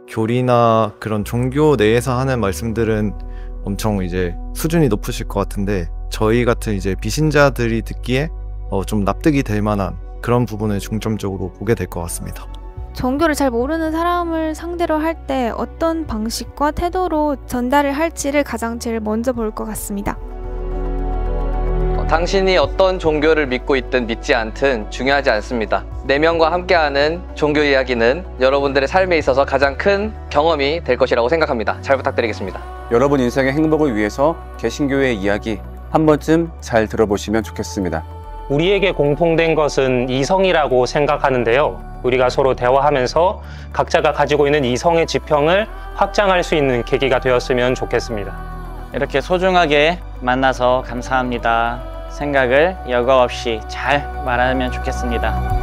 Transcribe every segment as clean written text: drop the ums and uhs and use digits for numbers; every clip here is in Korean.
교리나 그런 종교 내에서 하는 말씀들은 엄청 이제 수준이 높으실 것 같은데 저희 같은 이제 비신자들이 듣기에 좀 납득이 될 만한 그런 부분을 중점적으로 보게 될 것 같습니다. 종교를 잘 모르는 사람을 상대로 할 때 어떤 방식과 태도로 전달을 할지를 가장 제일 먼저 볼 것 같습니다. 당신이 어떤 종교를 믿고 있든 믿지 않든 중요하지 않습니다. 4명과 함께하는 종교 이야기는 여러분들의 삶에 있어서 가장 큰 경험이 될 것이라고 생각합니다. 잘 부탁드리겠습니다. 여러분 인생의 행복을 위해서 개신교의 이야기 한 번쯤 잘 들어보시면 좋겠습니다. 우리에게 공통된 것은 이성이라고 생각하는데요. 우리가 서로 대화하면서 각자가 가지고 있는 이성의 지평을 확장할 수 있는 계기가 되었으면 좋겠습니다. 이렇게 소중하게 만나서 감사합니다. 생각을 여과 없이 잘 말하면 좋겠습니다.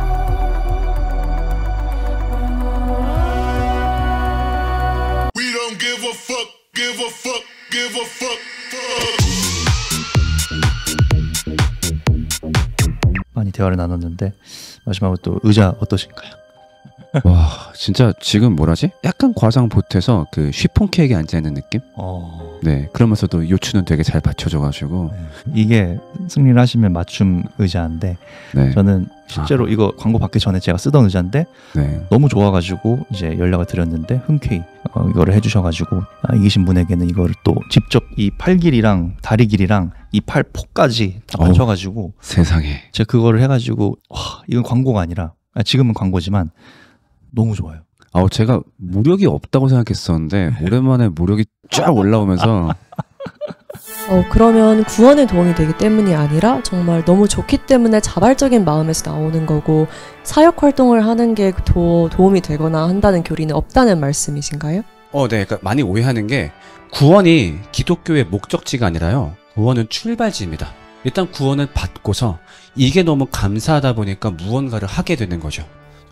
We don't give a fuck, give a fuck, give a fuck. 많이 대화를 나눴는데 마지막으로 또 의자 어떠신가요? 와, 진짜 지금 뭐라지? 약간 과장 보태서 그 쉬폰 케이크에 앉아있는 느낌? 네, 그러면서도 요추는 되게 잘 받쳐줘가지고 이게 승리를 하시면 맞춤 의자인데 네. 저는 실제로 이거 광고 받기 전에 제가 쓰던 의자인데 네. 너무 좋아가지고 이제 연락을 드렸는데 흔쾌히 이거를 해주셔가지고 이기신 분에게는 이거를 또 직접 이 팔 길이랑 다리 길이랑 이 팔 폭까지 다 맞춰가지고 세상에 제가 그거를 해가지고 와 이건 광고가 아니라 지금은 광고지만 너무 좋아요. 제가 무력이 없다고 생각했었는데 오랜만에 무력이 쫙 올라오면서 그러면 구원에 도움이 되기 때문이 아니라 정말 너무 좋기 때문에 자발적인 마음에서 나오는 거고 사역 활동을 하는 게 더 도움이 되거나 한다는 교리는 없다는 말씀이신가요? 네, 그러니까 많이 오해하는 게 구원이 기독교의 목적지가 아니라요. 구원은 출발지입니다. 일단 구원을 받고서 이게 너무 감사하다 보니까 무언가를 하게 되는 거죠.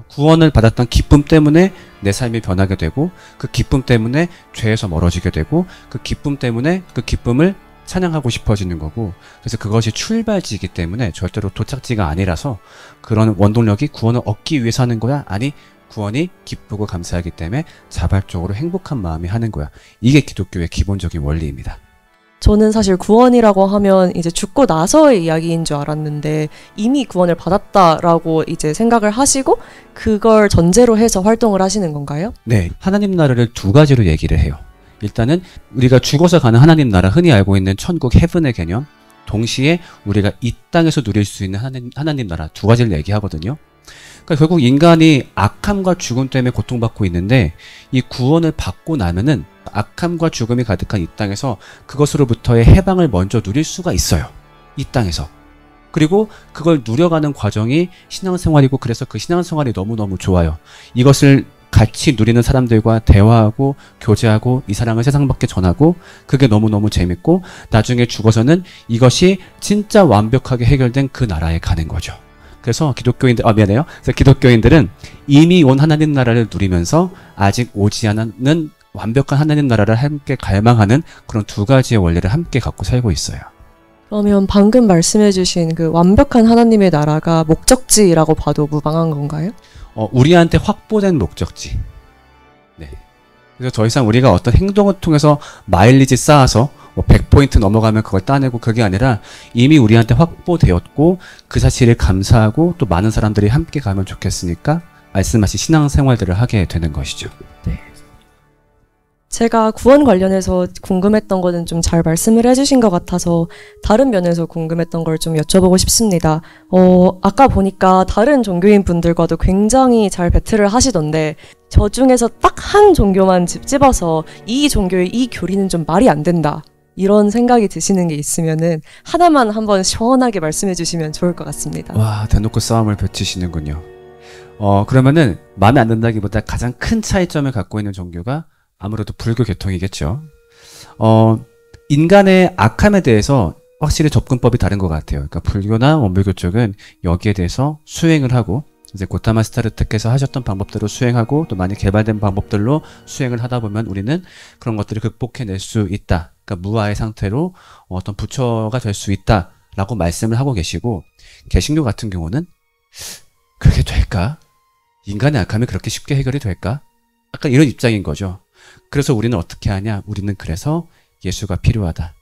구원을 받았던 기쁨 때문에 내 삶이 변하게 되고 그 기쁨 때문에 죄에서 멀어지게 되고 그 기쁨 때문에 그 기쁨을 찬양하고 싶어지는 거고 그래서 그것이 출발지이기 때문에 절대로 도착지가 아니라서 그런 원동력이 구원을 얻기 위해서 하는 거야? 아니 구원이 기쁘고 감사하기 때문에 자발적으로 행복한 마음이 하는 거야. 이게 기독교의 기본적인 원리입니다. 저는 사실 구원이라고 하면 이제 죽고 나서의 이야기인 줄 알았는데 이미 구원을 받았다라고 이제 생각을 하시고 그걸 전제로 해서 활동을 하시는 건가요? 네, 하나님 나라를 두 가지로 얘기를 해요. 일단은 우리가 죽어서 가는 하나님 나라, 흔히 알고 있는 천국 헤븐의 개념, 동시에 우리가 이 땅에서 누릴 수 있는 하나님 나라 두 가지를 얘기하거든요. 그러니까 결국 인간이 악함과 죽음 때문에 고통받고 있는데 이 구원을 받고 나면은 악함과 죽음이 가득한 이 땅에서 그것으로부터의 해방을 먼저 누릴 수가 있어요. 이 땅에서. 그리고 그걸 누려가는 과정이 신앙생활이고 그래서 그 신앙생활이 너무너무 좋아요. 이것을 같이 누리는 사람들과 대화하고 교제하고 이 사랑을 세상 밖에 전하고 그게 너무너무 재밌고 나중에 죽어서는 이것이 진짜 완벽하게 해결된 그 나라에 가는 거죠. 그래서 미안해요. 그래서 기독교인들은 이미 온 하나님 나라를 누리면서 아직 오지 않는 완벽한 하나님 나라를 함께 갈망하는 그런 두 가지의 원리를 함께 갖고 살고 있어요. 그러면 방금 말씀해주신 그 완벽한 하나님의 나라가 목적지라고 봐도 무방한 건가요? 우리한테 확보된 목적지. 네. 그래서 더 이상 우리가 어떤 행동을 통해서 마일리지 쌓아서 100포인트 넘어가면 그걸 따내고 그게 아니라 이미 우리한테 확보되었고 그 사실을 감사하고 또 많은 사람들이 함께 가면 좋겠으니까 말씀하신 신앙생활들을 하게 되는 것이죠. 네. 제가 구원 관련해서 궁금했던 거는 좀 잘 말씀을 해주신 것 같아서 다른 면에서 궁금했던 걸 좀 여쭤보고 싶습니다. 아까 보니까 다른 종교인 분들과도 굉장히 잘 배틀을 하시던데 저 중에서 딱 한 종교만 집어서 이 종교의 이 교리는 좀 말이 안 된다. 이런 생각이 드시는 게 있으면은 하나만 한번 시원하게 말씀해 주시면 좋을 것 같습니다. 와, 대놓고 싸움을 펼치시는군요. 그러면은 마음에 안 든다기보다 가장 큰 차이점을 갖고 있는 종교가 아무래도 불교 계통이겠죠. 인간의 악함에 대해서 확실히 접근법이 다른 것 같아요. 그러니까 불교나 원불교 쪽은 여기에 대해서 수행을 하고 이제 고타마 스타르트께서 하셨던 방법대로 수행하고 또 많이 개발된 방법들로 수행을 하다 보면 우리는 그런 것들을 극복해낼 수 있다. 그러니까 무아의 상태로 어떤 부처가 될 수 있다라고 말씀을 하고 계시고 개신교 같은 경우는 그게 될까? 인간의 악함이 그렇게 쉽게 해결이 될까? 약간 이런 입장인 거죠. 그래서 우리는 어떻게 하냐? 우리는 그래서 예수가 필요하다.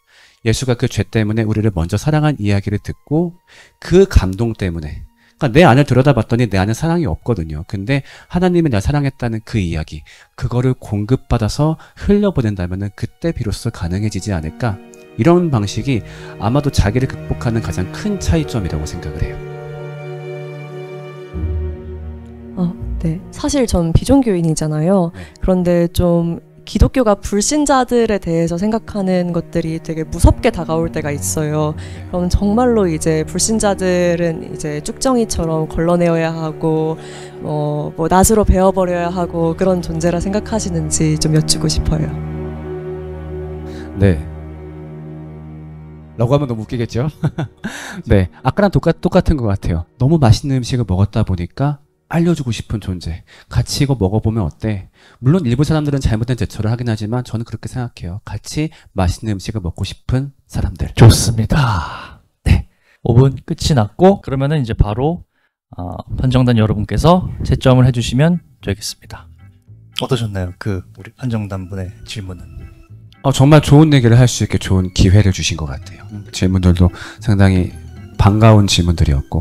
예수가 그 죄 때문에 우리를 먼저 사랑한 이야기를 듣고 그 감동 때문에, 그러니까 내 안을 들여다봤더니 내 안에 사랑이 없거든요. 근데 하나님이 날 사랑했다는 그 이야기, 그거를 공급받아서 흘려보낸다면 그때 비로소 가능해지지 않을까? 이런 방식이 아마도 자기를 극복하는 가장 큰 차이점이라고 생각을 해요. 네. 사실 전 비종교인이잖아요. 네. 그런데 좀 기독교가 불신자들에 대해서 생각하는 것들이 되게 무섭게 다가올 때가 있어요. 그럼 정말로 이제 불신자들은 이제 쭉정이처럼 걸러내어야 하고, 뭐 낫으로 베어버려야 하고 그런 존재라 생각하시는지 좀 여쭙고 싶어요. 네. 라고 하면 너무 웃기겠죠? 네. 아까랑 똑같은 것 같아요. 너무 맛있는 음식을 먹었다 보니까 알려주고 싶은 존재. 같이 이거 먹어보면 어때? 물론 일부 사람들은 잘못된 제초를 하긴 하지만 저는 그렇게 생각해요. 같이 맛있는 음식을 먹고 싶은 사람들. 좋습니다. 네. 5분 끝이 났고 그러면은 이제 바로 판정단 여러분께서 채점을 해주시면 되겠습니다. 어떠셨나요? 우리 판정단 분의 질문은? 정말 좋은 얘기를 할 수 있게 좋은 기회를 주신 것 같아요. 질문들도 상당히 반가운 질문들이었고,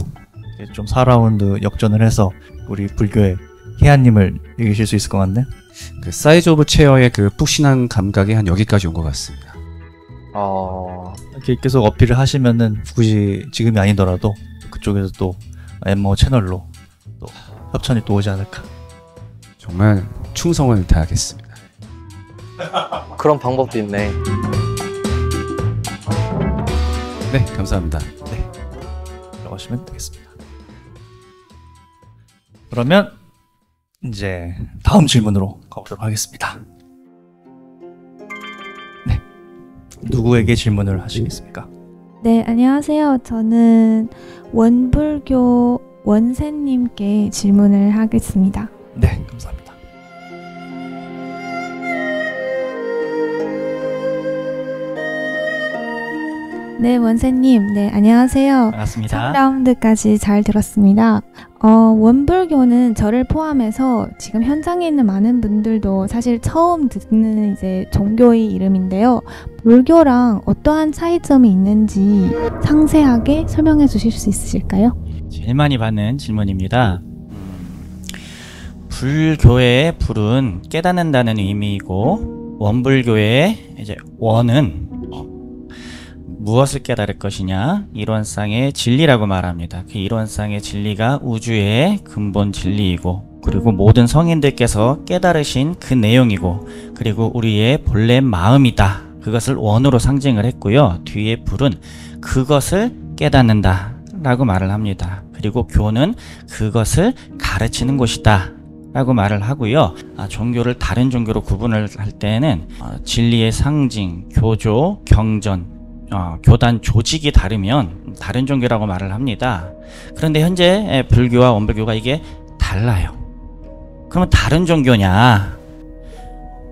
좀 4라운드 역전을 해서 우리 불교의 혜안님을 이기실 수 있을 것 같네. 그 사이즈 오브 체어의 그 푹신한 감각이 한 여기까지 온 것 같습니다. 이렇게 계속 어필을 하시면은 굳이 지금이 아니더라도 그쪽에서 또 엠머 채널로 또 협찬이 또 오지 않을까. 정말 충성을 다하겠습니다. 그런 방법도 있네. 네, 감사합니다. 네, 들어가시면 되겠습니다. 그러면 이제 다음 질문으로 가보도록 하겠습니다. 네, 누구에게 질문을 하시겠습니까? 네, 안녕하세요. 저는 원불교 원세님께 질문을 하겠습니다. 네, 감사합니다. 네, 원세님. 네, 안녕하세요. 반갑습니다. 3라운드까지 잘 들었습니다. 원불교는 저를 포함해서 지금 현장에 있는 많은 분들도 사실 처음 듣는 이제 종교의 이름인데요. 불교랑 어떠한 차이점이 있는지 상세하게 설명해 주실 수 있으실까요? 제일 많이 받는 질문입니다. 불교의 불은 깨닫는다는 의미이고, 원불교의 이제 원은 무엇을 깨달을 것이냐, 이론상의 진리라고 말합니다. 그 이론상의 진리가 우주의 근본 진리이고, 그리고 모든 성인들께서 깨달으신 그 내용이고, 그리고 우리의 본래 마음이다. 그것을 원으로 상징을 했고요. 뒤에 불은 그것을 깨닫는다 라고 말을 합니다. 그리고 교는 그것을 가르치는 곳이다 라고 말을 하고요. 종교를 다른 종교로 구분을 할 때는 진리의 상징, 교조, 경전, 교단 조직이 다르면 다른 종교라고 말을 합니다. 그런데 현재 불교와 원불교가 이게 달라요. 그러면 다른 종교냐?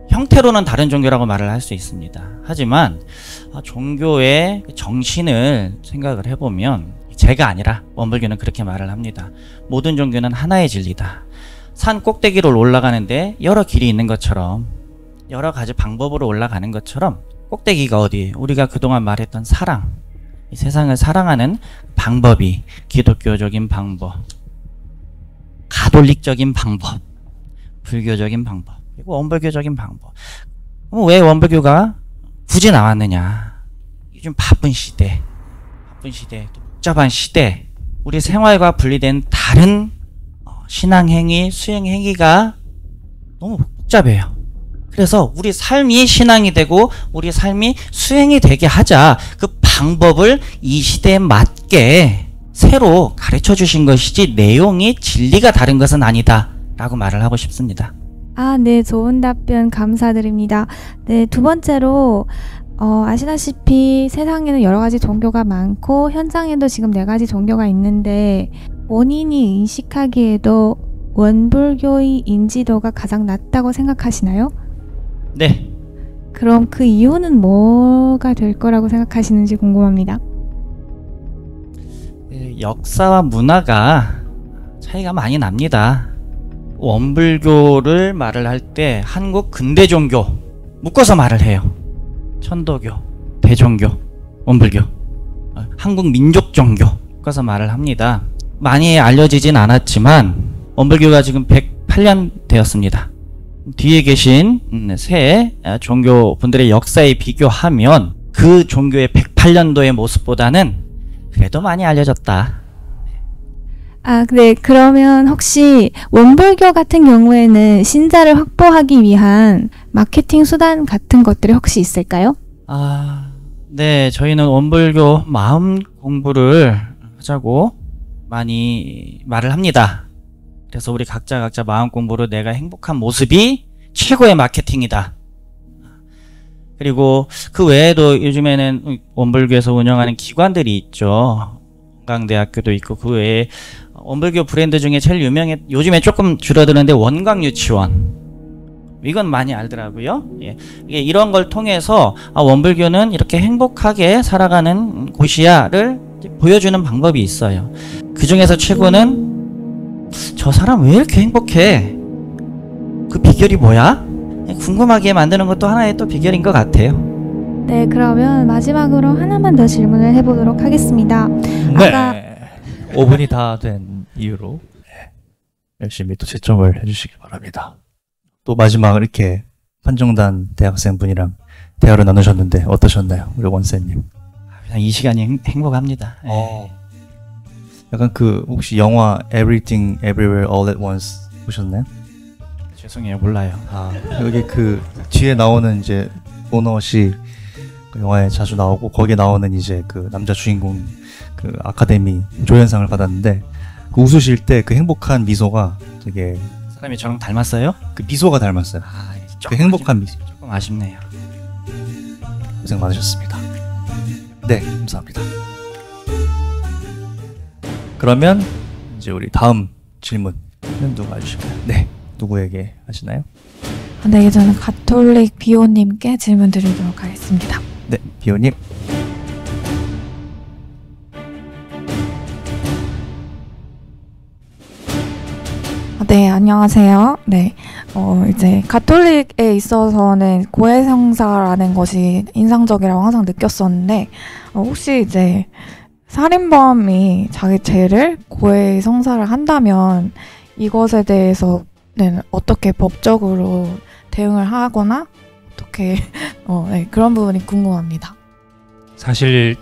형태로는 다른 종교라고 말을 할 수 있습니다. 하지만 종교의 정신을 생각을 해보면, 제가 아니라 원불교는 그렇게 말을 합니다. 모든 종교는 하나의 진리다. 산 꼭대기로 올라가는데 여러 길이 있는 것처럼, 여러 가지 방법으로 올라가는 것처럼, 꼭대기가 어디? 우리가 그동안 말했던 사랑, 이 세상을 사랑하는 방법이 기독교적인 방법, 가톨릭적인 방법, 불교적인 방법, 그리고 원불교적인 방법. 왜 원불교가 굳이 나왔느냐? 요즘 바쁜 시대, 복잡한 시대, 우리 생활과 분리된 다른 신앙행위, 수행행위가 너무 복잡해요. 그래서 우리 삶이 신앙이 되고 우리 삶이 수행이 되게 하자, 그 방법을 이 시대에 맞게 새로 가르쳐 주신 것이지 내용이 진리가 다른 것은 아니다 라고 말을 하고 싶습니다. 네, 좋은 답변 감사드립니다. 네, 두 번째로 아시다시피 세상에는 여러 가지 종교가 많고 현장에도 지금 4가지 종교가 있는데 본인이 의식하기에도 원불교의 인지도가 가장 낮다고 생각하시나요? 네. 그럼 그 이유는 뭐가 될 거라고 생각하시는지 궁금합니다. 역사와 문화가 차이가 많이 납니다. 원불교를 말을 할 때 한국 근대 종교 묶어서 말을 해요. 천도교, 대종교, 원불교, 한국 민족 종교 묶어서 말을 합니다. 많이 알려지진 않았지만 원불교가 지금 108년 되었습니다. 뒤에 계신 새 종교분들의 역사에 비교하면 그 종교의 108년도의 모습보다는 그래도 많이 알려졌다. 아, 네. 그러면 혹시 원불교 같은 경우에는 신자를 확보하기 위한 마케팅 수단 같은 것들이 혹시 있을까요? 네. 저희는 원불교 마음 공부를 하자고 많이 말을 합니다. 그래서 우리 각자 마음 공부로 내가 행복한 모습이 최고의 마케팅이다. 그리고 그 외에도 요즘에는 원불교에서 운영하는 기관들이 있죠. 원광대학교도 있고 그 외에 원불교 브랜드 중에 제일 유명해 요즘에 조금 줄어드는데 원광유치원 이건 많이 알더라고요. 예. 이런 걸 통해서 원불교는 이렇게 행복하게 살아가는 곳이야를 보여주는 방법이 있어요. 그 중에서 최고는 저 사람 왜 이렇게 행복해? 그 비결이 뭐야? 궁금하게 만드는 것도 하나의 또 비결인 것 같아요. 네, 그러면 마지막으로 하나만 더 질문을 해보도록 하겠습니다. 네. 5분이 다 된 이유로 열심히 또 채점을 해주시기 바랍니다. 또 마지막 이렇게 판정단 대학생분이랑 대화를 나누셨는데 어떠셨나요? 우리 원쌤님. 그냥 이 시간이 행복합니다. 약간 그 혹시 영화 Everything Everywhere All at Once 보셨나요? 죄송해요, 몰라요. 여기 그 뒤에 나오는 이제 오너시 그 영화에 자주 나오고 거기에 나오는 이제 그 남자 주인공 그 아카데미 조연상을 받았는데 그 웃으실 때 그 행복한 미소가 되게 사람이 저랑 닮았어요? 그 미소가 닮았어요. 그 행복한 미소. 조금 아쉽네요. 고생 많으셨습니다. 네, 감사합니다. 그러면 이제 우리 다음 질문은 누가 해주실까요? 네, 누구에게 하시나요? 네, 저는 가톨릭 비오님께 질문 드리도록 하겠습니다. 네, 비오님. 네, 안녕하세요. 네, 이제 가톨릭에 있어서는 고해성사라는 것이 인상적이라고 항상 느꼈었는데, 혹시 이제 살인범이 자기 죄를 고해성사를 한다면 이것에 대해서는 어떻게 법적으로 대응을 하거나 어떻게 네, 그런 부분이 궁금합니다. 사실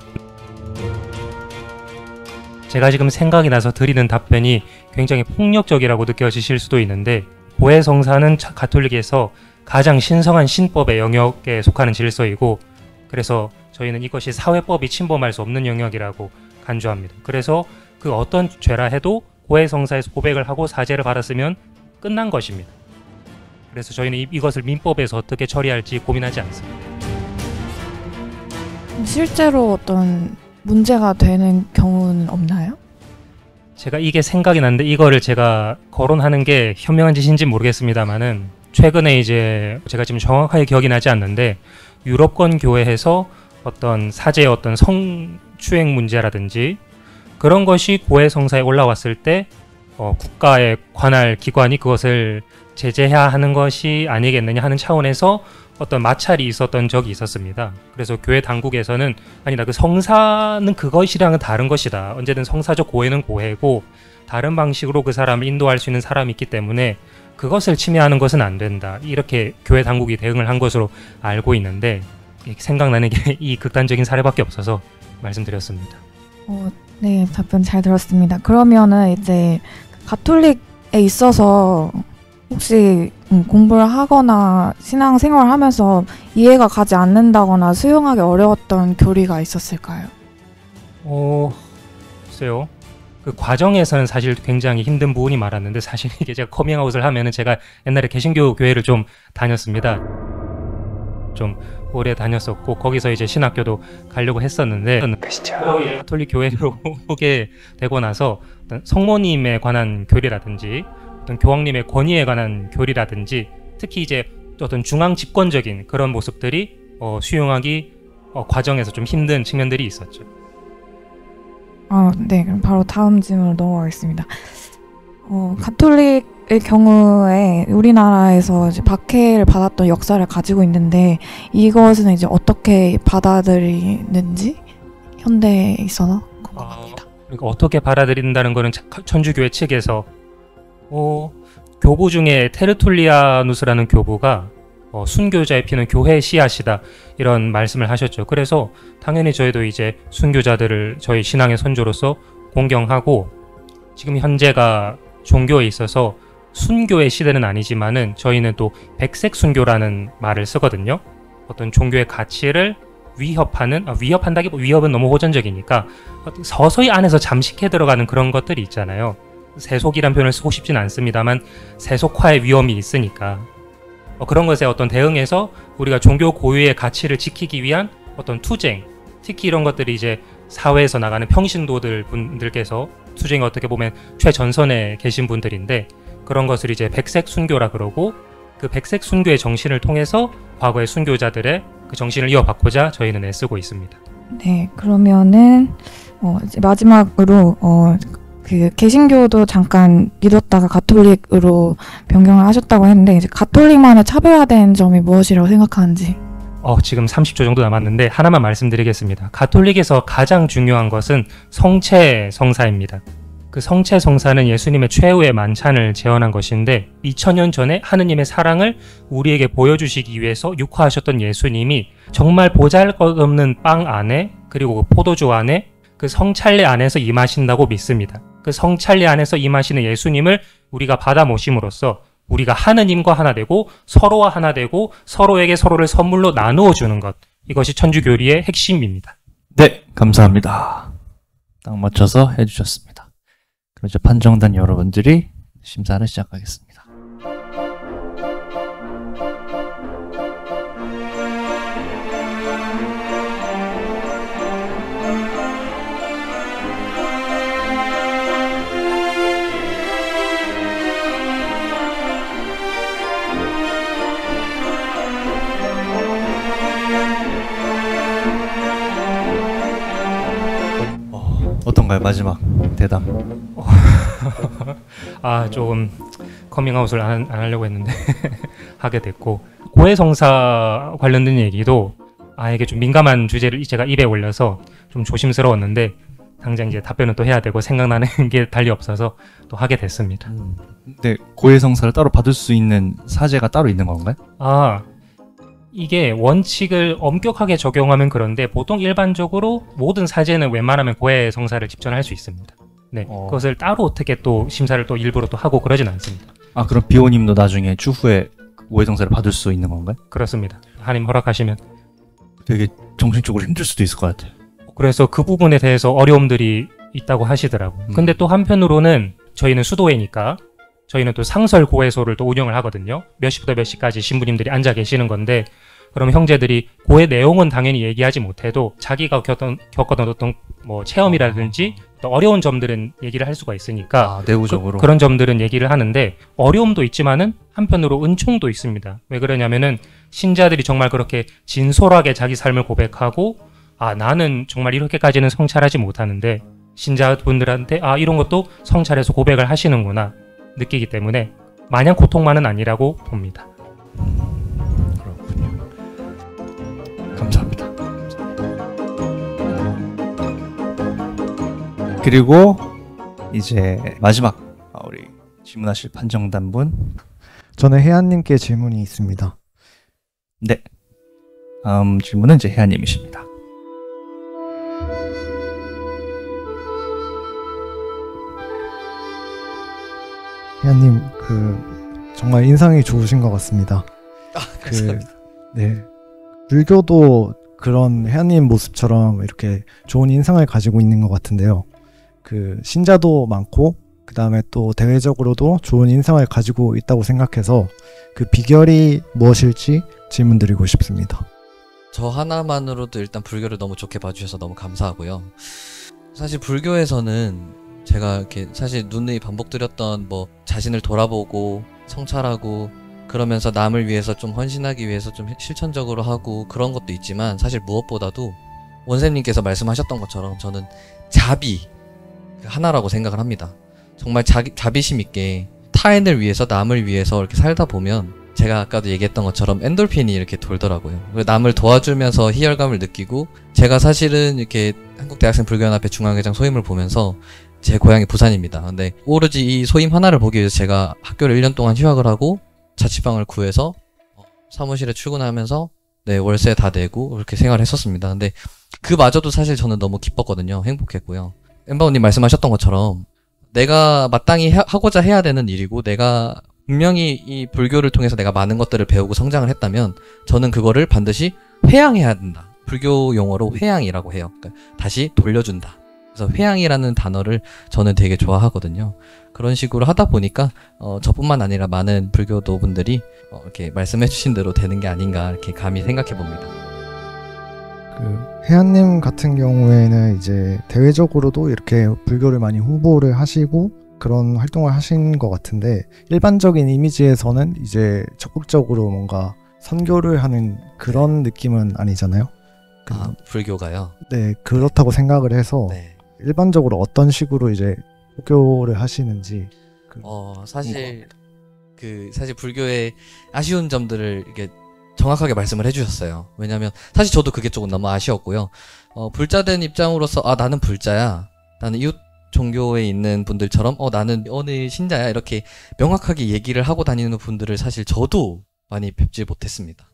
제가 지금 생각이 나서 드리는 답변이 굉장히 폭력적이라고 느껴지실 수도 있는데 고해성사는 가톨릭에서 가장 신성한 신법의 영역에 속하는 질서이고 그래서 저희는 이것이 사회법이 침범할 수 없는 영역이라고 간주합니다. 그래서 그 어떤 죄라 해도 고해성사에서 고백을 하고 사죄를 받았으면 끝난 것입니다. 그래서 저희는 이것을 민법에서 어떻게 처리할지 고민하지 않습니다. 실제로 어떤 문제가 되는 경우는 없나요? 제가 이게 생각이 났는데 이거를 제가 거론하는 게 현명한 짓인지 모르겠습니다만은 최근에 이제 제가 지금 정확하게 기억이 나지 않는데 유럽권 교회에서 어떤 사제의 어떤 성추행 문제라든지 그런 것이 고해성사에 올라왔을 때 국가의 관할 기관이 그것을 제재해야 하는 것이 아니겠느냐 하는 차원에서 어떤 마찰이 있었던 적이 있었습니다. 그래서 교회 당국에서는 아니다, 그 성사는 그것이랑은 다른 것이다. 언제든 성사적 고해는 고해고 다른 방식으로 그 사람을 인도할 수 있는 사람이 있기 때문에 그것을 침해하는 것은 안 된다. 이렇게 교회 당국이 대응을 한 것으로 알고 있는데 생각나는 게 이 극단적인 사례밖에 없어서 말씀드렸습니다. 네, 답변 잘 들었습니다. 그러면은 이제 가톨릭에 있어서 혹시 공부를 하거나 신앙생활을 하면서 이해가 가지 않는다거나 수용하기 어려웠던 교리가 있었을까요? 글쎄요. 그 과정에서는 사실 굉장히 힘든 부분이 많았는데 사실 이게 제가 커밍아웃을 하면은 제가 옛날에 개신교 교회를 좀 다녔습니다. 좀 오래 다녔었고 거기서 이제 신학교도 가려고 했었는데 가톨릭 교회로 오게 되고 나서 어떤 성모님에 관한 교리라든지 어떤 교황님의 권위에 관한 교리라든지 특히 이제 어떤 중앙 집권적인 그런 모습들이 수용하기 과정에서 좀 힘든 측면들이 있었죠. 네, 그럼 바로 다음 질문으로 넘어가겠습니다. 가톨릭의 경우에 우리나라에서 이제 박해를 받았던 역사를 가지고 있는데 이것은 이제 어떻게 받아들이는지 현대에 있어서 궁금합니다. 그러니까 어떻게 받아들인다는 거는 천주교회 측에서 교부 중에 테르툴리아누스라는 교부가 순교자의 피는 교회의 씨앗이다 이런 말씀을 하셨죠. 그래서 당연히 저희도 이제 순교자들을 저희 신앙의 선조로서 공경하고 지금 현재가 종교에 있어서 순교의 시대는 아니지만은 저희는 또 백색 순교라는 말을 쓰거든요. 어떤 종교의 가치를 위협한다기보다 위협은 너무 호전적이니까 서서히 안에서 잠식해 들어가는 그런 것들이 있잖아요. 세속이란 표현을 쓰고 싶진 않습니다만 세속화의 위험이 있으니까 그런 것에 어떤 대응해서 우리가 종교 고유의 가치를 지키기 위한 어떤 투쟁, 특히 이런 것들이 이제 사회에서 나가는 평신도들 분들께서 투쟁이 어떻게 보면 최전선에 계신 분들인데 그런 것을 이제 백색 순교라 그러고 그 백색 순교의 정신을 통해서 과거의 순교자들의 그 정신을 이어받고자 저희는 애쓰고 있습니다. 네, 그러면은 이제 마지막으로 그 개신교도 잠깐 믿었다가 가톨릭으로 변경을 하셨다고 했는데 이제 가톨릭만의 차별화된 점이 무엇이라고 생각하는지. 지금 30초 정도 남았는데 하나만 말씀드리겠습니다. 가톨릭에서 가장 중요한 것은 성체 성사입니다. 그 성체 성사는 예수님의 최후의 만찬을 재현한 것인데 2000년 전에 하느님의 사랑을 우리에게 보여주시기 위해서 육화하셨던 예수님이 정말 보잘것없는 빵 안에 그리고 포도주 안에 그 성찰례 안에서 임하신다고 믿습니다. 그 성찰례 안에서 임하시는 예수님을 우리가 받아 모심으로써 우리가 하느님과 하나 되고 서로와 하나 되고 서로에게 서로를 선물로 나누어 주는 것, 이것이 천주교리의 핵심입니다. 네, 감사합니다. 딱 맞춰서 해주셨습니다. 그럼 이제 판정단 여러분들이 심사를 시작하겠습니다. 어떤가요? 마지막 대답. 조금 커밍아웃을 안 하려고 했는데 하게 됐고, 고해성사 관련된 얘기도 이게 좀 민감한 주제를 제가 입에 올려서 좀 조심스러웠는데 당장 이제 답변은 또 해야 되고 생각나는 게 달리 없어서 또 하게 됐습니다. 근데 고해성사를 따로 받을 수 있는 사제가 따로 있는 건가요? 이게 원칙을 엄격하게 적용하면 그런데 보통 일반적으로 모든 사제는 웬만하면 고해성사를 집전할 수 있습니다. 네, 그것을 따로 어떻게 또 심사를 또 일부러 또 하고 그러진 않습니다. 그럼 비오님도 나중에 추후에 고해성사를 받을 수 있는 건가요? 그렇습니다. 하나님 허락하시면. 되게 정신적으로 힘들 수도 있을 것 같아요. 그래서 그 부분에 대해서 어려움들이 있다고 하시더라고요. 근데 또 한편으로는 저희는 수도회니까 저희는 또 상설 고해소를 또 운영을 하거든요. 몇 시부터 몇 시까지 신부님들이 앉아 계시는 건데, 그럼 형제들이 고해 내용은 당연히 얘기하지 못해도 자기가 겪었던 어떤 뭐 체험이라든지 또 어려운 점들은 얘기를 할 수가 있으니까 내부적으로 그런 점들은 얘기를 하는데, 어려움도 있지만은 한편으로 은총도 있습니다. 왜 그러냐면은 신자들이 정말 그렇게 진솔하게 자기 삶을 고백하고 나는 정말 이렇게까지는 성찰하지 못하는데 신자분들한테 이런 것도 성찰해서 고백을 하시는구나 느끼기 때문에 마냥 고통만은 아니라고 봅니다. 그렇군요. 감사합니다. 그리고 이제 마지막 우리 질문하실 판정단분. 저는 혜안님께 질문이 있습니다. 네. 다음 질문은 이제 혜안님이십니다. 혜안님, 정말 인상이 좋으신 것 같습니다. 감사합니다. 네. 불교도 그런 혜안님 모습처럼 이렇게 좋은 인상을 가지고 있는 것 같은데요. 신자도 많고, 그 다음에 또 대외적으로도 좋은 인상을 가지고 있다고 생각해서 그 비결이 무엇일지 질문드리고 싶습니다. 저 하나만으로도 일단 불교를 너무 좋게 봐주셔서 너무 감사하고요. 사실 불교에서는 제가 이렇게 사실 누누이 반복드렸던 자신을 돌아보고 성찰하고 그러면서 남을 위해서 좀 헌신하기 위해서 좀 실천적으로 하고 그런 것도 있지만, 사실 무엇보다도 원쌤님께서 말씀하셨던 것처럼 저는 자비 하나라고 생각을 합니다. 정말 자비심 있게 타인을 위해서 남을 위해서 이렇게 살다 보면 제가 아까도 얘기했던 것처럼 엔돌핀이 이렇게 돌더라고요. 남을 도와주면서 희열감을 느끼고 제가 사실은 이렇게 한국대학생 불교연합회 중앙회장 소임을 보면서 제 고향이 부산입니다. 근데 오로지 이 소임 하나를 보기 위해서 제가 학교를 1년 동안 휴학을 하고 자취방을 구해서 사무실에 출근하면서 네, 월세 다 내고 그렇게 생활을 했었습니다. 근데 그마저도 사실 저는 너무 기뻤거든요. 행복했고요. 엠바오님 말씀하셨던 것처럼 내가 마땅히 하고자 해야 되는 일이고 내가 분명히 이 불교를 통해서 내가 많은 것들을 배우고 성장을 했다면 저는 그거를 반드시 회양해야 된다. 불교 용어로 회양이라고 해요. 그러니까 다시 돌려준다. 그래서 회양이라는 단어를 저는 되게 좋아하거든요. 그런 식으로 하다 보니까 저뿐만 아니라 많은 불교도 분들이 이렇게 말씀해주신 대로 되는 게 아닌가 이렇게 감히 생각해봅니다. 그 혜안님 같은 경우에는 이제 대외적으로도 이렇게 불교를 많이 홍보를 하시고 그런 활동을 하신 것 같은데 일반적인 이미지에서는 이제 적극적으로 뭔가 선교를 하는 그런 느낌은 아니잖아요. 아, 불교가요? 네, 그렇다고 생각을 해서 네. 일반적으로 어떤 식으로 이제布교를 하시는지. 사실 사실 불교의 아쉬운 점들을 이렇게 정확하게 말씀을 해주셨어요. 왜냐하면 사실 저도 그게 조금 너무 아쉬웠고요. 불자된 입장으로서 나는 불자야, 나는 이웃 종교에 있는 분들처럼 나는 어느 신자야 이렇게 명확하게 얘기를 하고 다니는 분들을 사실 저도 많이 뵙지 못했습니다.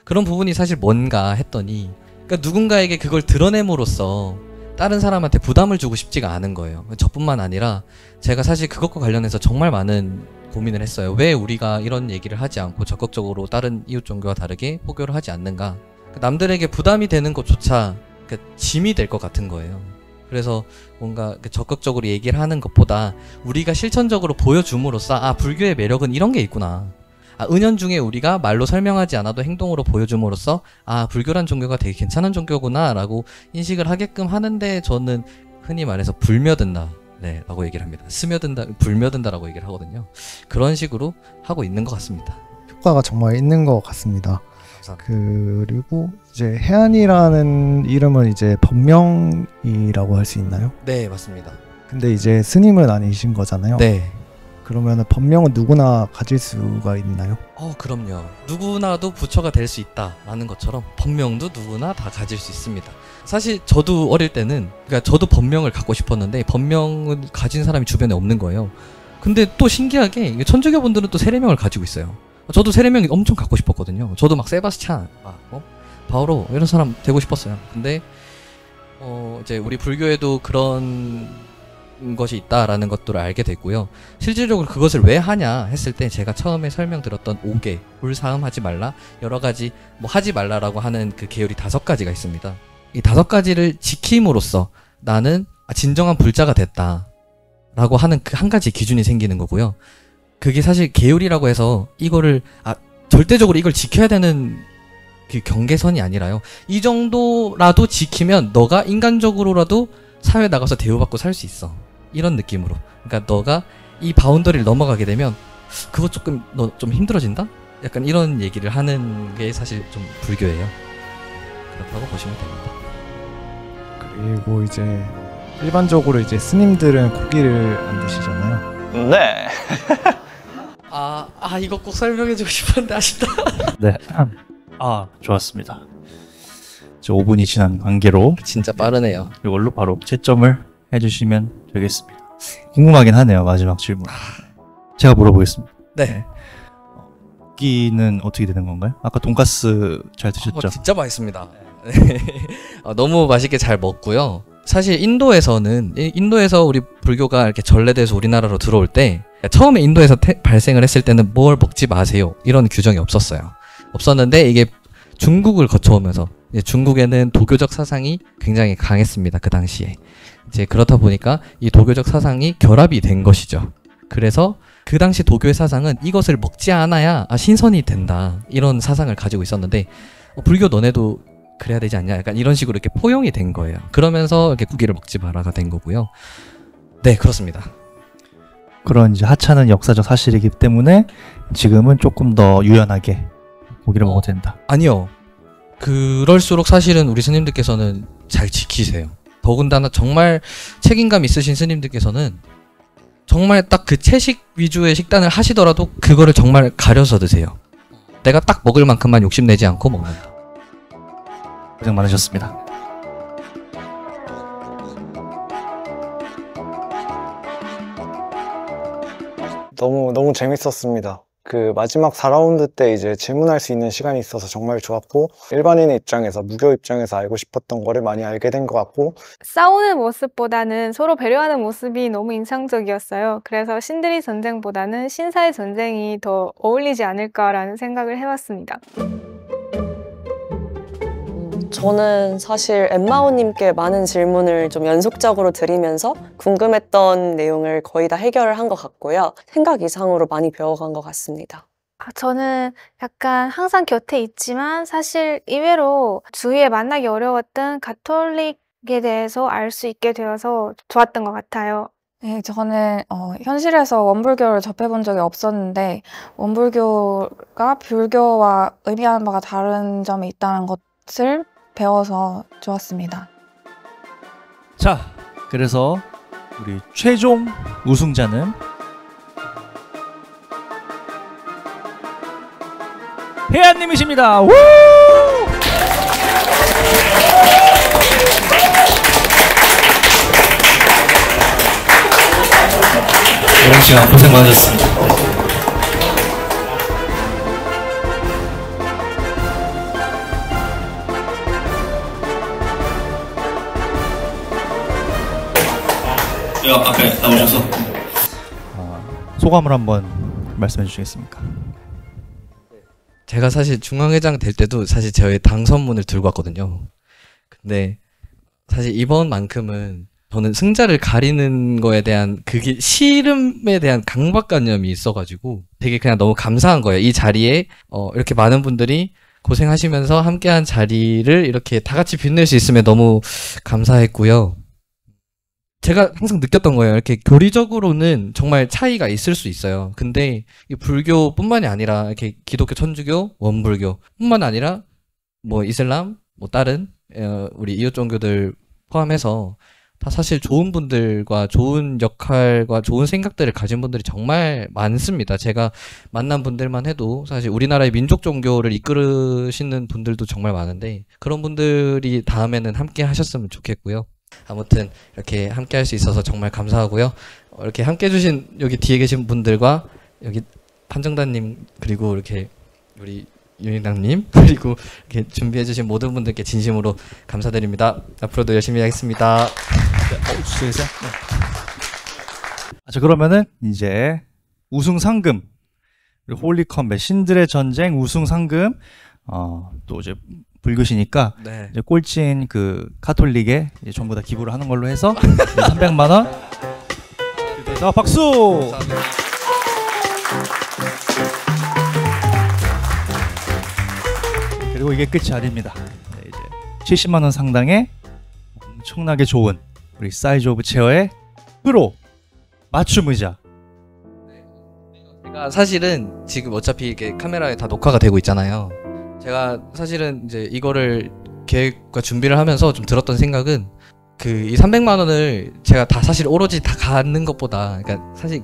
그런 부분이 사실 뭔가 했더니 그러니까 누군가에게 그걸 드러냄으로써 다른 사람한테 부담을 주고 싶지가 않은 거예요. 저뿐만 아니라 제가 사실 그것과 관련해서 정말 많은 고민을 했어요. 왜 우리가 이런 얘기를 하지 않고 적극적으로 다른 이웃 종교와 다르게 포교를 하지 않는가. 남들에게 부담이 되는 것조차 짐이 될 것 같은 거예요. 그래서 뭔가 적극적으로 얘기를 하는 것보다 우리가 실천적으로 보여줌으로써 불교의 매력은 이런 게 있구나. 은연중에 우리가 말로 설명하지 않아도 행동으로 보여줌으로써 불교란 종교가 되게 괜찮은 종교구나 라고 인식을 하게끔 하는데 저는 흔히 말해서 불며든다 라고 얘기를 합니다. 스며든다, 불며든다 라고 얘기를 하거든요. 그런 식으로 하고 있는 것 같습니다. 효과가 정말 있는 것 같습니다. 그리고 이제 혜안이라는 이름은 이제 법명이라고 할 수 있나요? 네, 맞습니다. 근데 이제 스님은 아니신 거잖아요. 네. 그러면 법명은 누구나 가질 수가 있나요? 그럼요. 누구나도 부처가 될 수 있다라는 것처럼 법명도 누구나 다 가질 수 있습니다. 사실 저도 어릴 때는 그러니까 저도 법명을 갖고 싶었는데 법명을 가진 사람이 주변에 없는 거예요. 근데 또 신기하게 천주교 분들은 또 세례명을 가지고 있어요. 저도 세례명이 엄청 갖고 싶었거든요. 저도 막 세바스찬, 바오로 이런 사람 되고 싶었어요. 근데 이제 우리 불교에도 그런 것이 있다라는 것들을 알게 됐고요. 실질적으로 그것을 왜 하냐 했을 때 제가 처음에 설명드렸던 5개, 불사음 하지 말라, 여러 가지 하지 말라라고 하는 그 계율이 5가지가 있습니다. 이 5가지를 지킴으로써 나는 진정한 불자가 됐다라고 하는 그 한 가지 기준이 생기는 거고요. 그게 사실 계율이라고 해서 이거를 절대적으로 이걸 지켜야 되는 그 경계선이 아니라요. 이 정도라도 지키면 너가 인간적으로라도 사회에 나가서 대우받고 살 수 있어. 이런 느낌으로. 그러니까 너가 이 바운더리를 넘어가게 되면 그거 조금 너 좀 힘들어진다? 약간 이런 얘기를 하는 게 사실 좀 불교예요. 그렇다고 보시면 됩니다. 그리고 이제 일반적으로 이제 스님들은 고기를 안 드시잖아요. 네. 이거 꼭 설명해주고 싶었는데 아쉽다. 네. 좋았습니다. 5분이 지난 관계로 진짜 빠르네요. 이걸로 바로 채점을 해주시면 되겠습니다. 궁금하긴 하네요. 마지막 질문. 제가 물어보겠습니다. 네. 고기는 어떻게 되는 건가요? 아까 돈가스 잘 드셨죠? 진짜 맛있습니다. 네. 너무 맛있게 잘 먹고요. 사실 인도에서 우리 불교가 이렇게 전래돼서 우리나라로 들어올 때 처음에 인도에서 발생을 했을 때는 뭘 먹지 마세요 이런 규정이 없었는데 이게 중국을 거쳐오면서 중국에는 도교적 사상이 굉장히 강했습니다. 그 당시에 이제 그렇다 보니까 이 도교적 사상이 결합이 된 것이죠. 그래서 그 당시 도교의 사상은 이것을 먹지 않아야 신선이 된다 이런 사상을 가지고 있었는데 불교 너네도 그래야 되지 않냐 약간 이런 식으로 이렇게 포용이 된 거예요. 그러면서 이렇게 고기를 먹지 마라가 된 거고요. 네, 그렇습니다. 그런 이제 하찮은 역사적 사실이기 때문에 지금은 조금 더 유연하게 고기를 먹어도 된다. 아니요. 그럴수록 사실은 우리 스님들께서는 잘 지키세요. 더군다나 정말 책임감 있으신 스님들께서는 정말 딱 그 채식 위주의 식단을 하시더라도 그거를 정말 가려서 드세요. 내가 딱 먹을 만큼만 욕심내지 않고 먹는다. 고생 많으셨습니다. 너무 재밌었습니다. 그 마지막 4라운드 때 이제 질문할 수 있는 시간이 있어서 정말 좋았고, 일반인의 입장에서, 무교 입장에서 알고 싶었던 거를 많이 알게 된 것 같고, 싸우는 모습보다는 서로 배려하는 모습이 너무 인상적이었어요. 그래서 신들의 전쟁보다는 신사의 전쟁이 더 어울리지 않을까라는 생각을 해봤습니다. 저는 사실 엠마오님께 많은 질문을 좀 연속적으로 드리면서 궁금했던 내용을 거의 다 해결을 한 것 같고요. 생각 이상으로 많이 배워간 것 같습니다. 저는 약간 항상 곁에 있지만 사실 의외로 주위에 만나기 어려웠던 가톨릭에 대해서 알 수 있게 되어서 좋았던 것 같아요. 네, 저는 현실에서 원불교를 접해본 적이 없었는데 원불교가 불교와 의미하는 바가 다른 점이 있다는 것을 배워서 좋았습니다. 자, 그래서 우리 최종 우승자는 혜안님이십니다. 우! 이런 시간 고생 많으셨습니다. 앞에 나오셔서 소감을 한번 말씀해 주시겠습니까? 제가 사실 중앙회장 될 때도 사실 저의 당선문을 들고 왔거든요. 근데 사실 이번만큼은 저는 승자를 가리는 거에 대한 그게 씨름에 대한 강박관념이 있어가지고 되게 그냥 너무 감사한 거예요. 이 자리에 이렇게 많은 분들이 고생하시면서 함께한 자리를 이렇게 다 같이 빛낼 수 있으면 너무 감사했고요. 제가 항상 느꼈던 거예요. 이렇게 교리적으로는 정말 차이가 있을 수 있어요. 근데 이 불교뿐만이 아니라 이렇게 기독교, 천주교, 원불교 뿐만 아니라 뭐 이슬람, 뭐 다른 우리 이웃 종교들 포함해서 다 사실 좋은 분들과 좋은 역할과 좋은 생각들을 가진 분들이 정말 많습니다. 제가 만난 분들만 해도 사실 우리나라의 민족 종교를 이끌으시는 분들도 정말 많은데 그런 분들이 다음에는 함께 하셨으면 좋겠고요. 아무튼 이렇게 함께 할 수 있어서 정말 감사하고요. 이렇게 함께 해주신 여기 뒤에 계신 분들과 여기 판정단님 그리고 이렇게 우리 윤희당님 그리고 이렇게 준비해주신 모든 분들께 진심으로 감사드립니다. 앞으로도 열심히 하겠습니다. 주세요. 자, 그러면은 이제 우승 상금 홀리 컴뱃 신들의 전쟁 우승 상금 또 이제 불교시니까 네. 이제 꼴찌인 그 카톨릭에 이제 전부 다 기부를 하는 걸로 해서 300만 원. 그래서 박수. 감사합니다. 그리고 이게 끝이 아닙니다. 네, 이제 70만 원 상당의 엄청나게 좋은 우리 사이즈 오브 체어의 프로 맞춤 의자. 제가 사실은 지금 어차피 이렇게 카메라에 다 녹화가 되고 있잖아요. 제가 사실은 이제 이거를 계획과 준비를 하면서 좀 들었던 생각은 이 300만 원을 제가 다 사실 오로지 다 갖는 것보다 그러니까 사실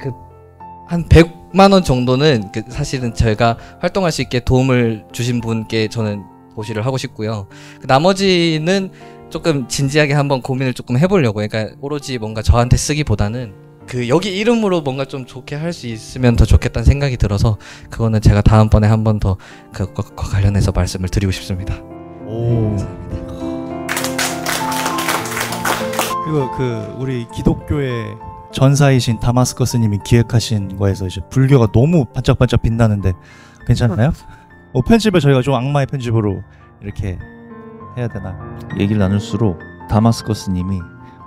한 100만 원 정도는 사실은 제가 활동할 수 있게 도움을 주신 분께 저는 보시를 하고 싶고요. 나머지는 조금 진지하게 한번 고민을 조금 해보려고. 그러니까 오로지 뭔가 저한테 쓰기보다는 여기 이름으로 뭔가 좀 좋게 할 수 있으면 더 좋겠다는 생각이 들어서 그거는 제가 다음번에 한 번 더 그것과 관련해서 말씀을 드리고 싶습니다. 오. 그리고 우리 기독교의 전사이신 다마스커스님이 기획하신 거에서 이제 불교가 너무 반짝반짝 빛나는데 괜찮나요? 편집을 저희가 좀 악마의 편집으로 이렇게 해야 되나? 얘기를 나눌수록 다마스커스님이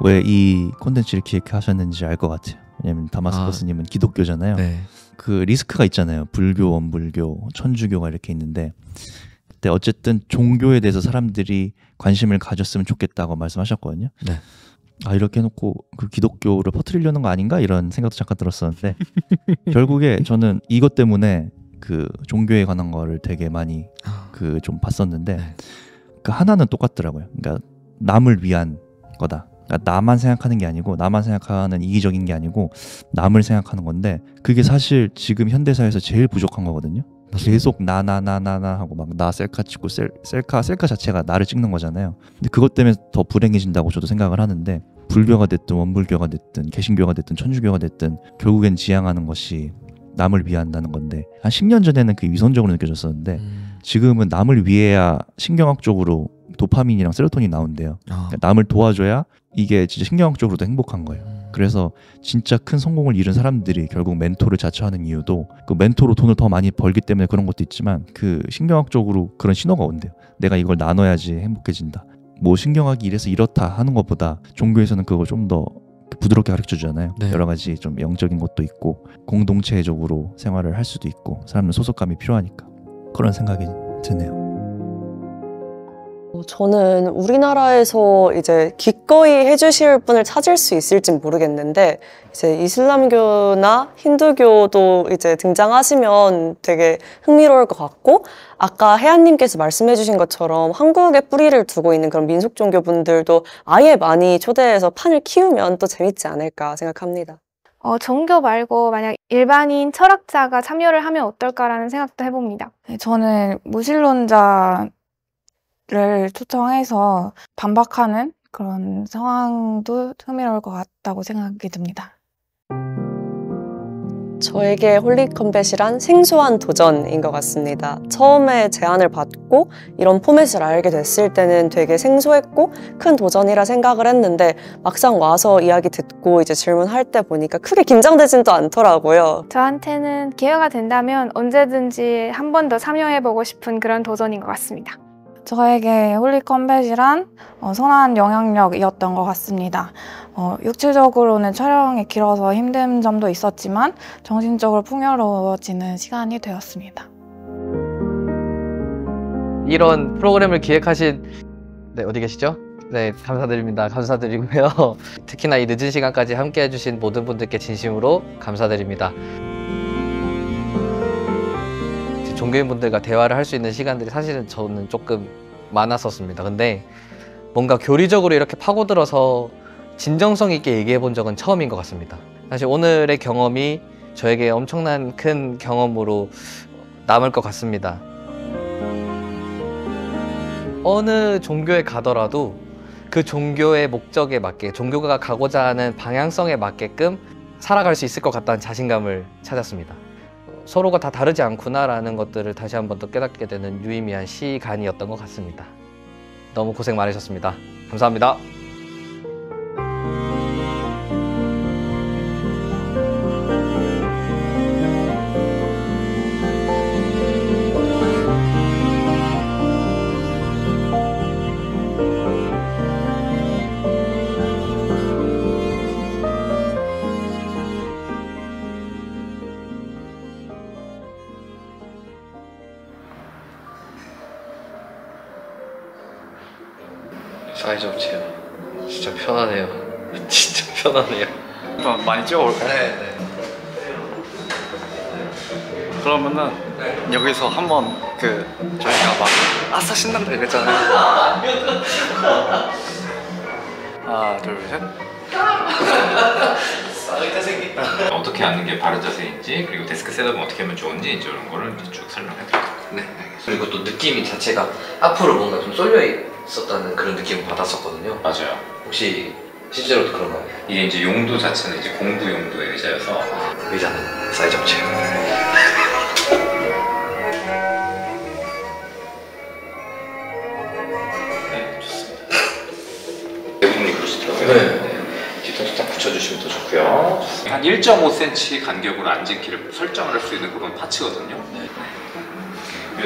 왜 이 콘텐츠를 기획하셨는지 알 것 같아요. 왜냐면 다마스커스님은 기독교잖아요. 네. 그 리스크가 있잖아요. 불교, 원불교, 천주교가 이렇게 있는데 그때 어쨌든 종교에 대해서 사람들이 관심을 가졌으면 좋겠다고 말씀하셨거든요. 네. 이렇게 해놓고 그 기독교를 퍼뜨리려는 거 아닌가 이런 생각도 잠깐 들었었는데 결국에 저는 이것 때문에 그 종교에 관한 거를 되게 많이 좀 봤었는데 네. 그 하나는 똑같더라고요. 그러니까 남을 위한 거다. 그러니까 나만 생각하는 게 아니고 나만 생각하는 이기적인 게 아니고 남을 생각하는 건데 그게 사실 지금 현대사에서 제일 부족한 거거든요. 계속 나 하고 막 나 셀카 찍고 셀카 자체가 나를 찍는 거잖아요. 근데 그것 때문에 더 불행해진다고 저도 생각을 하는데 불교가 됐든 원불교가 됐든 개신교가 됐든 천주교가 됐든 결국엔 지향하는 것이 남을 위한다는 건데 한 10년 전에는 그게 위선적으로 느껴졌었는데 지금은 남을 위해야 신경학적으로 도파민이랑 세로토닌이 나온대요. 그러니까 남을 도와줘야 이게 진짜 신경학적으로도 행복한 거예요. 그래서 진짜 큰 성공을 이룬 사람들이 결국 멘토를 자처하는 이유도 그 멘토로 돈을 더 많이 벌기 때문에 그런 것도 있지만 그 신경학적으로 그런 신호가 온대요. 내가 이걸 나눠야지 행복해진다. 뭐 신경학이 이래서 이렇다 하는 것보다 종교에서는 그걸 좀 더 부드럽게 가르쳐 주잖아요. 네. 여러 가지 좀 영적인 것도 있고 공동체적으로 생활을 할 수도 있고 사람은 소속감이 필요하니까 그런 생각이 드네요. 저는 우리나라에서 이제 기꺼이 해주실 분을 찾을 수 있을진 모르겠는데 이제 이슬람교나 힌두교도 이제 등장하시면 되게 흥미로울 것 같고 아까 혜안님께서 말씀해주신 것처럼 한국에 뿌리를 두고 있는 그런 민속 종교분들도 아예 많이 초대해서 판을 키우면 또 재밌지 않을까 생각합니다. 종교 말고 만약 일반인 철학자가 참여를 하면 어떨까라는 생각도 해봅니다. 저는 무신론자 를 초청해서 반박하는 그런 상황도 흥미로울 것 같다고 생각이 듭니다. 저에게 홀리컴뱃이란 생소한 도전인 것 같습니다. 처음에 제안을 받고 이런 포맷을 알게 됐을 때는 되게 생소했고 큰 도전이라 생각을 했는데 막상 와서 이야기 듣고 이제 질문할 때 보니까 크게 긴장되진도 않더라고요. 저한테는 기회가 된다면 언제든지 한 번 더 참여해보고 싶은 그런 도전인 것 같습니다. 저에게 홀리컴뱃이란 선한 영향력이었던 것 같습니다. 육체적으로는 촬영이 길어서 힘든 점도 있었지만 정신적으로 풍요로워지는 시간이 되었습니다. 이런 프로그램을 기획하신 어디 계시죠? 네, 감사드립니다. 감사드리고요. 특히나 이 늦은 시간까지 함께 해주신 모든 분들께 진심으로 감사드립니다. 종교인분들과 대화를 할 수 있는 시간들이 사실은 저는 조금 많았었습니다. 근데 뭔가 교리적으로 이렇게 파고들어서 진정성 있게 얘기해 본 적은 처음인 것 같습니다. 사실 오늘의 경험이 저에게 엄청난 큰 경험으로 남을 것 같습니다. 어느 종교에 가더라도 그 종교의 목적에 맞게, 종교가 가고자 하는 방향성에 맞게끔 살아갈 수 있을 것 같다는 자신감을 찾았습니다. 서로가 다 다르지 않구나라는 것들을 다시 한 번 더 깨닫게 되는 유의미한 시간이었던 것 같습니다. 너무 고생 많으셨습니다. 감사합니다. 사이즈업 체어 진짜 편하네요. 진짜 편하네요. 많이 찍어볼까요? 네. 그러면은 여기서 한번 저희가 막 아싸 신난다 이랬잖아요. 하나 둘 셋. 어떻게 하는 게 바른 자세인지 그리고 데스크 셋업은 어떻게 하면 좋은지 이런 거를 이제 쭉 설명해드릴게요. 네, 알겠습니다. 그리고 또 느낌이 자체가 앞으로 뭔가 좀 쏠려 있었다는 그런 느낌을 받았었거든요. 맞아요. 혹시 실제로도 그런가요? 이게 이제 용도 자체는 이제 공부 용도의 의자여서 의자는 사이즈업 체어. 네, 좋습니다. 대부분이 그러시더라고요. 네. 뒤통수 딱 붙여주시면 더 좋고요. 한 1.5cm 간격으로 앉은 키를 설정을 할 수 있는 그런 파츠거든요. 네.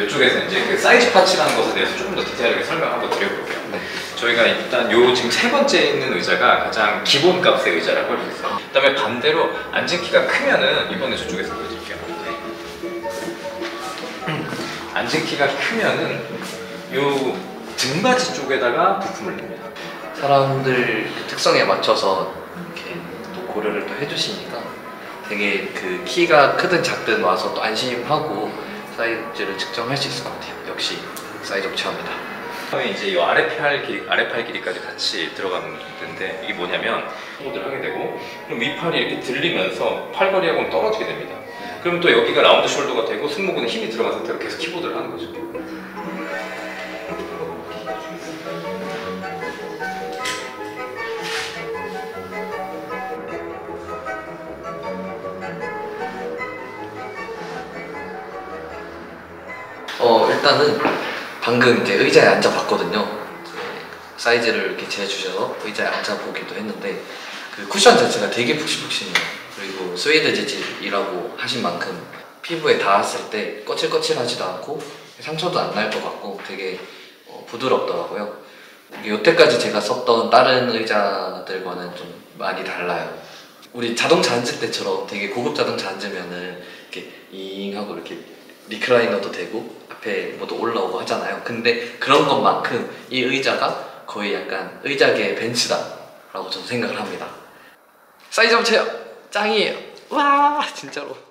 이쪽에서 이제 그 사이즈 파츠라는 것에 대해서 조금 더 디테일하게 설명 한번 드려볼게요. 네. 저희가 일단 요 지금 세 번째 있는 의자가 가장 기본 값의 의자라고 할 수 있어요. 그 다음에 반대로 앉은 키가 크면은 이번에 저쪽에서 보여드릴게요. 네. 앉은 키가 크면은 요 등받이 쪽에다가 부품을 냅니다. 사람들 특성에 맞춰서 이렇게 또 고려를 또 해주시니까 되게 그 키가 크든 작든 와서 또 안심하고 사이즈를 측정할 수 있을 것 같아요. 역시 사이즈업 체어입니다. 그다음에 이제 이 아래팔 길이까지 같이 들어가는 건데 이게 뭐냐면 키보드를 하게 되고 그럼 위팔이 이렇게 들리면서 팔걸이하고는 떨어지게 됩니다. 그러면 또 여기가 라운드 숄더가 되고 승모근에 힘이 들어간 상태로 계속 키보드를 하는 거죠. 일단은 방금 이제 의자에 앉아봤거든요. 사이즈를 이렇게 재주셔서 의자에 앉아보기도 했는데 그 쿠션 자체가 되게 푹신푹신해요. 그리고 스웨이드 재질이라고 하신 만큼 피부에 닿았을 때 거칠거칠하지도 않고 상처도 안 날 것 같고 되게 부드럽더라고요. 여태까지 제가 썼던 다른 의자들과는 좀 많이 달라요. 우리 자동차 앉을 때처럼 되게 고급 자동차 앉으면은 이렇게 잉 하고 이렇게 리클라이너도 되고 앞에 뭐도 올라오고 하잖아요. 근데 그런 것만큼 이 의자가 거의 약간 의자계의 벤츠다 라고 저는 생각을 합니다. 사이즈 한번 쳐요. 짱이에요. 와 진짜로.